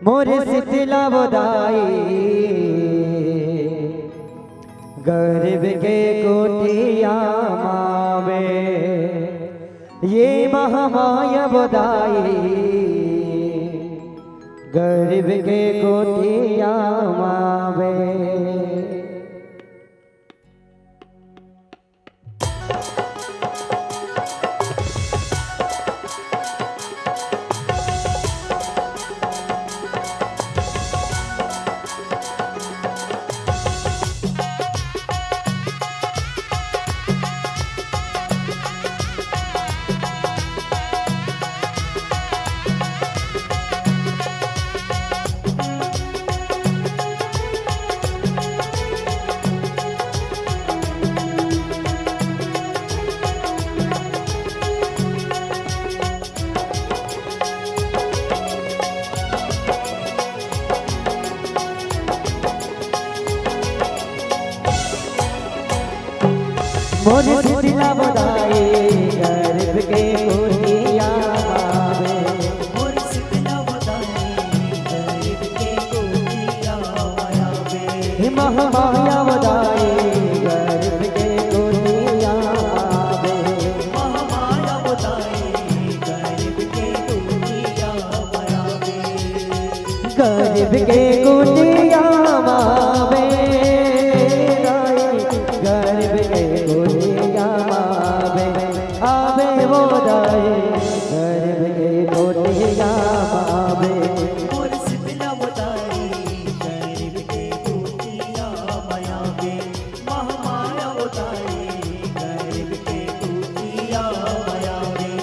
मोर शीतला बदाई गरीब के कोटिया मावे ये महामाया बदाई गरीब के कोटिया मावे। मोर शीतला बदाई गरीब के कोटिया मावे मोर शीतला बदाई गरीब के कोटिया मावे महामाया बदाई गरीब के कोटिया मावे महामाया बदाई गरीब के कोटिया मावे गरीब के कोटिया मावे गरीब के कोटिया मावे आवे वो दाई गरीब के कोटिया मावे। मोर शीतला बदाई गरीब के कोटिया मावे महामाया बदाई गरीब के कोटिया मावे।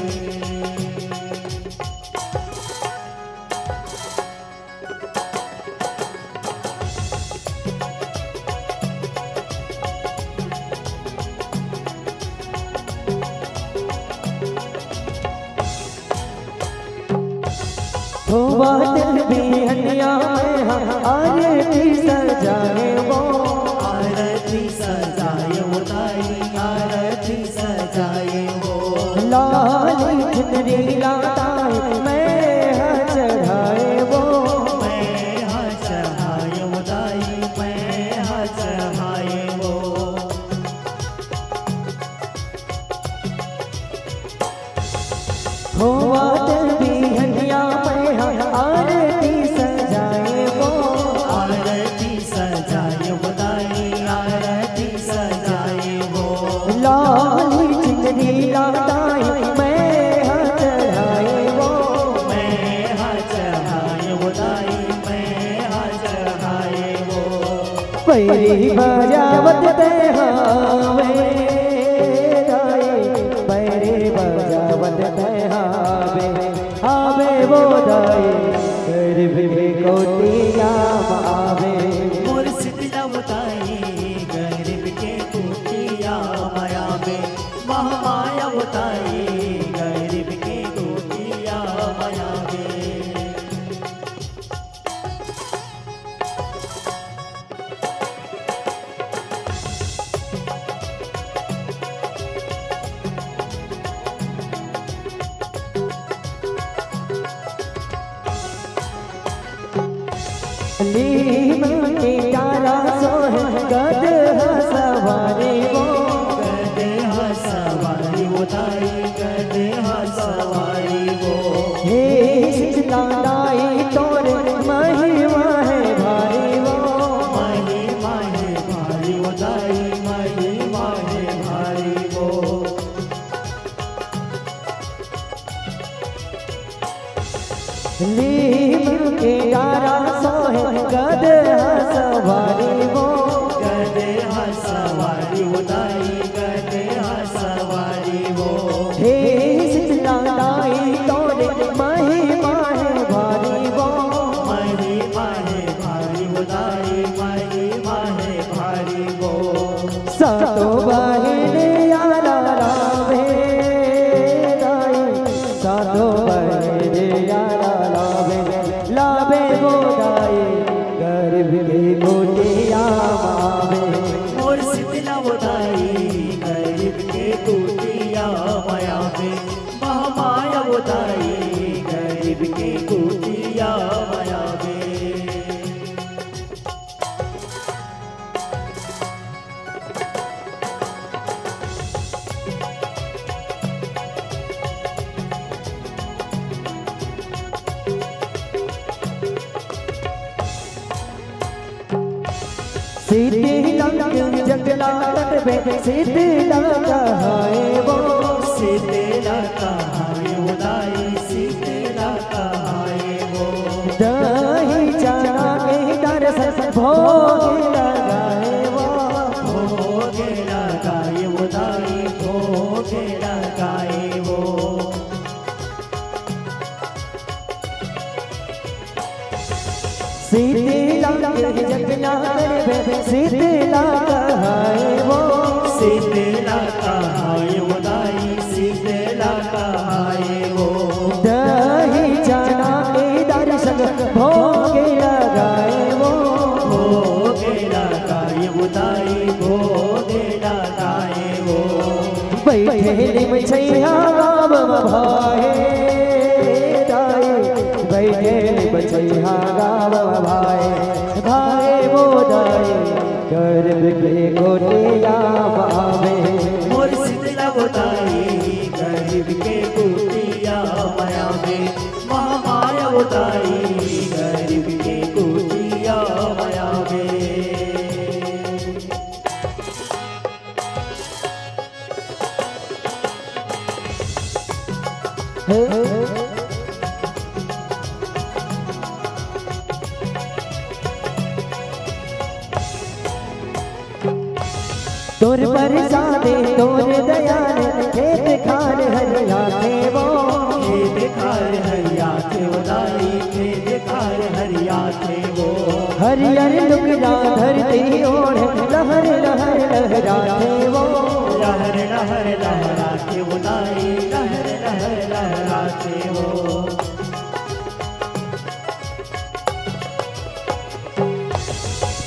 हुआ दिल बिहनिया में आरती सजाए वो आरती सजाए वो दाई आरती सजाए वो लाली चुनरी लाताए मैं चढ़ाए वो मैं हाँ चढ़ाए वो दाई मैं हाँ चढ़ाए वो हुआ दिल बिहनिया में आरती सजाए वो आरती सजाए वो दाई आरती सजाए वो लाली चुनरी लाताए मैं चढ़ाए वो मैं हाँ चढ़ाए वो दाई मैं हाँ चढ़ाए वो पैरी बजावत ते हावे दाई पैरी बजावत ते हावे आवे वो दाई गरीब के कोटिया मावे। मोर शीतला बदाई गरीब के कोटिया मावे महामाया बदाई गरीब के कोटिया मावे। लीम के तारा सोहे गद सवारी वो गदे हाँ सवारी वो दाई गदे हाँ सवारी वो हे शीतला दाई तोरे महिमा है भारी वो महिमा है भारी वो दाई महिमा है भारी वो लीम के तारा सोहे गद सवारी वो गदे हाँ सवारी वो दाई गदे हाँ सवारी वो हे शीतला दाई तोरे महिमा है भारी वो महिमा है भारी वो दाई महिमा है भारी वो सातो बहन यारा लावे दाई सातो बहन यारा लावे लावे वो दाई गरीब के कोटिया मावे। मोर शीतला बदाई गरीब के कोटिया मावे महामाया बदाई गरीब के कोटिया मावे। शीतला जगला तट पे शीतला कहाए वो शीतला कहाए उदाई शीतला कहाए वो दही चना के दर्शन भोग लगाए वो भोग लगाए उदाई भोग लगाए वो शीतला जगला तट पे शीतला कहाए वो शीतला कहाए उदाई शीतला कहाए वो दही चना के दर्शन भोग लगाए वो भोग लगाए उदाई भोग लगाए वो बैठे बछैया गाव भाए दाए बैठे बछैया गाव भाए भाए वो दाए गर्भ के गोटिया बावे मोर शीतला उदाई गरीब के कुटिया माया में महामाया उदाई गरीब के कुटिया माया में तोर पर सादे तोर दयाल खेत खार हरियाते वो खेत खार हरिया थे उदाई खेत खार हरिया थे वो हरियर लुकड़ा धरती ओढ़ लहर लहर लहराते वो लहर लहर लहराते उदाई लहर लहर लहराते वो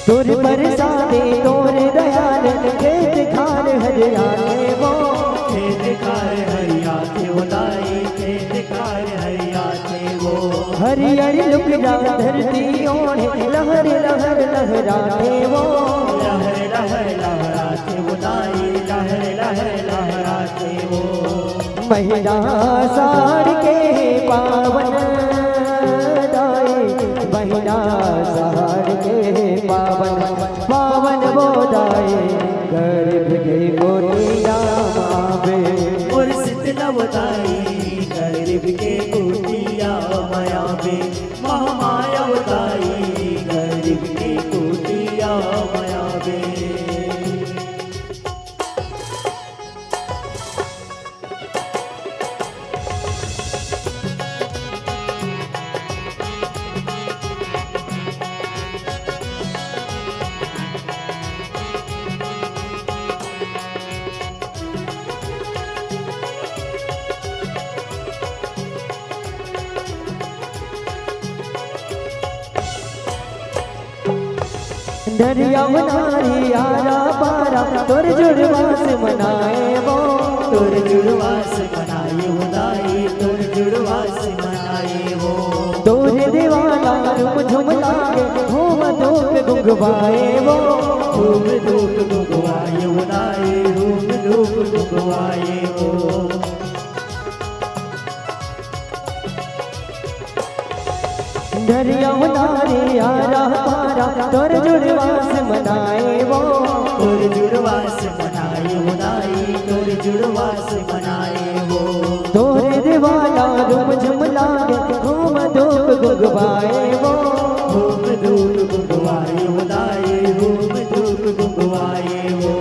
तोर पर सादे तोर दयाल खेत खार हरियाते वो खेत खार हरिया थे उदाई खेत खार हरिया थे वो हरियर लुकड़ा धरती ओढ़ लहर लहर लहराते वो लहर लहर लहराते उदाई लहर लहर लहराते वो महिला साड़ के पावन दाए महिला साड़ के पावन पावन बोदाए गर्भ के गोटिया मावे और शीतला उदाई गरीब के कुटिया माया में महामाया उदाई गरीब के कुटिया माया में दरिया नारी आरा पारा तोर जुड़वास मनाए वो तोर जुड़वास मनाए उदाई तोर जुड़वास मनाए वो तोर दीवाना झुम झुम लागे घूम धूप गुंगवाए वो धूप धूप गुगवाए उदाई धूप धूप गुगवाए वो दरिया नारी आरा पारा तोर जुड़वास मनाए वो तोर जुड़वास मनाए उदाई तोर जुड़वास मनाए वो तोर दीवाना झुम झुम लागे घूम धूप गुंगवाए वो धूप धूप गुगवाए उदाई धूप धूप गुगवाए वो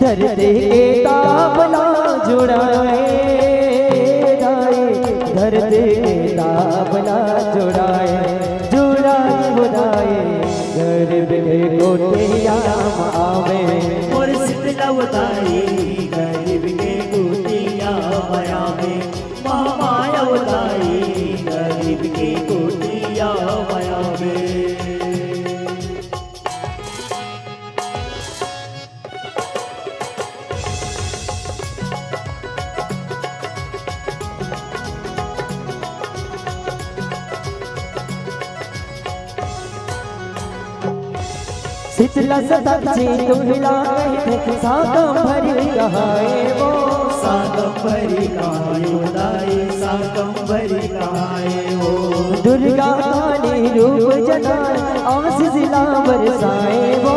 धरती के ताबला जुड़ाए दाए धरती के ताबला जुड़ाए जुड़ाए बुदाए गर्भ के गोटिया मावे और शीतला उदाई गरीब के कुटिया माया में महामाया उदाई गरीब के कुटिया माया में शीतला सताची तुहिला कहे साकम भरी कहाए वो साकंबरी कहाए उदाई साकंबरी कहाए वो दुर्गा काली रूप जगाए आशीष जिला बरसाए वो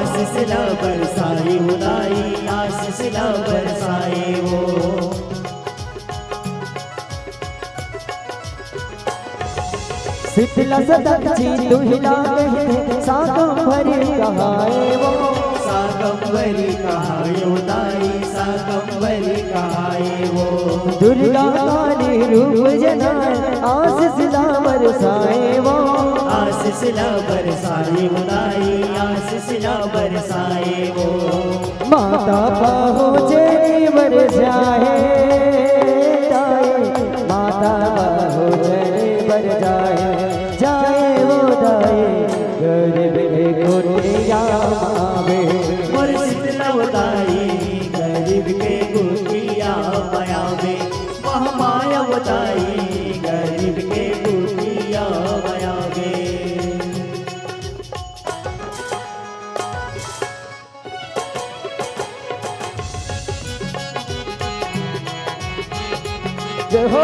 आशीष ला बरसाए उदाई आशीष ला बरसाए वो शीतला सदक्षी दुहिला कहते शाकंभरी कहाए वो शाकंभरी कहाए उदाई शाकंभरी कहाए वो दुर्गा काली रूप जनाए आशीष ला बरसाए वो आशीष ला बरसाए उदाई आशीष ला बरसाए वो माता बाहो चेरी बरसाए माता बाहो चेरी बरसाए जाए वो दाए गरीब के गोटिया मावे मोर शीतला उदाई गरीब के गोटिया मायावे महामाया उदाई गरीब के गोटिया मायावे जय हो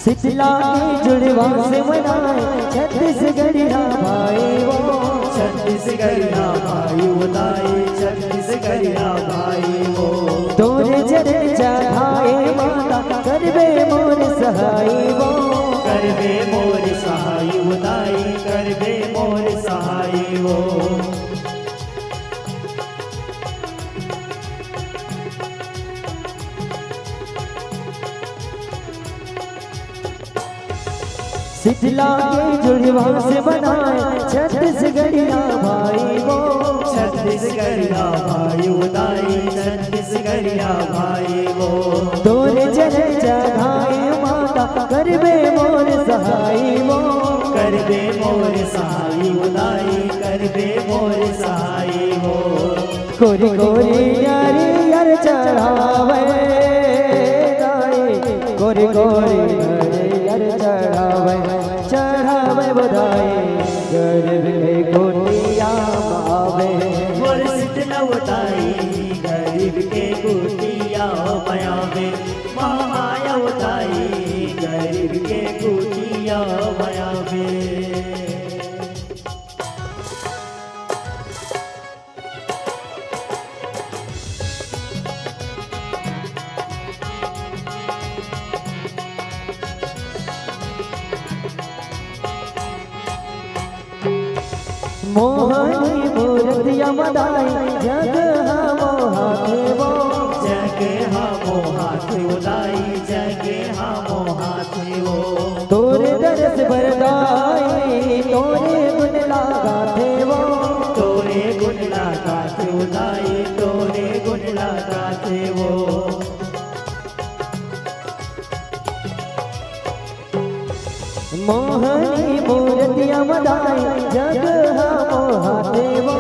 शीतला की जुड़वा से मनाए छत्तीसगढ़िया भाई वो छत्तीसगढ़िया भाई उदाई छत्तीसगढ़िया भाई वो तोरे चरण चढ़ाए माता करबे मोर सहाय वो करबे मोर सहाय उदाई करबे मोर सहाय वो शीतला के जुड़वा से बनाए छत्तीसगढ़िया भाई वो छत्तीसगढ़िया भाई उदाई छत्तीसगढ़िया भाई वो तोरे चरण चढ़ाए माता करबे मोर सहाय वो करबे मोर सहाय उदाई करबे मोर सहाय वो कोरी कोरी यारी यार चढ़ावे कोरी कोरी यार चढ़ावे चढ़ावे बधाई गरीब के गोटिया मावे मोर शीतला उदाई गरीब के गोटिया मायावे महामाया उदाई गरीब के गोटिया मायावे मोहनी मूर्तिया मदाई जग मोहाथे वो जगे हमो हाथ उदाई जगे हमो हाथ वो तोरे दरस बरदाई तोरे गुण लगाथे वो तोरे गुण लगाते उदाई तोरे गुण लगाते वो मोहनी मूर्तिया मदाई जग मोहाथे वो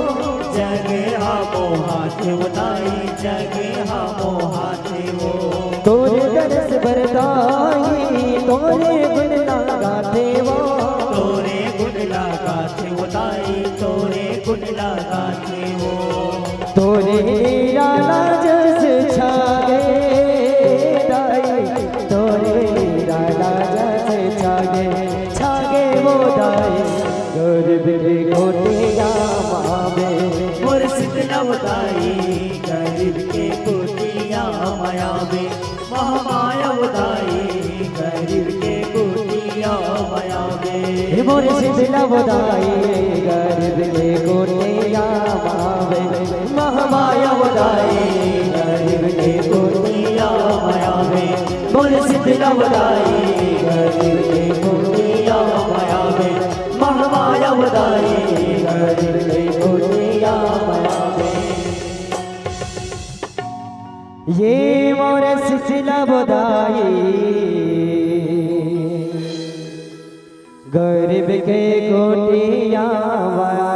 जगे हमो हाथ उदाई जगे हमो हाथ वो तोरे दरस बरदाई तोरे गुण लगाथे वो तोरे गुण लगाते उदाई तोरे गुण लगाते वो तोरे राला जस छागे दाई तोरे राला जस छागे वो दाई गरीब के गोटिया मावे मोर शीतला उदाई गरीब के गोटिया मायावे महामाया उदाई गरीब के गोटिया मायावे मोर शीतला बधाई गरीब के गोटिया मावे महामाया बधाई गरीब के गोटिया मायावे मोर शीतला बधाई गरीब के गोटिया मायावे महामाया बधाई गरीब के गोटिया मायावे ये मोर शीतला बधाई गरीब के गोटिया मायावे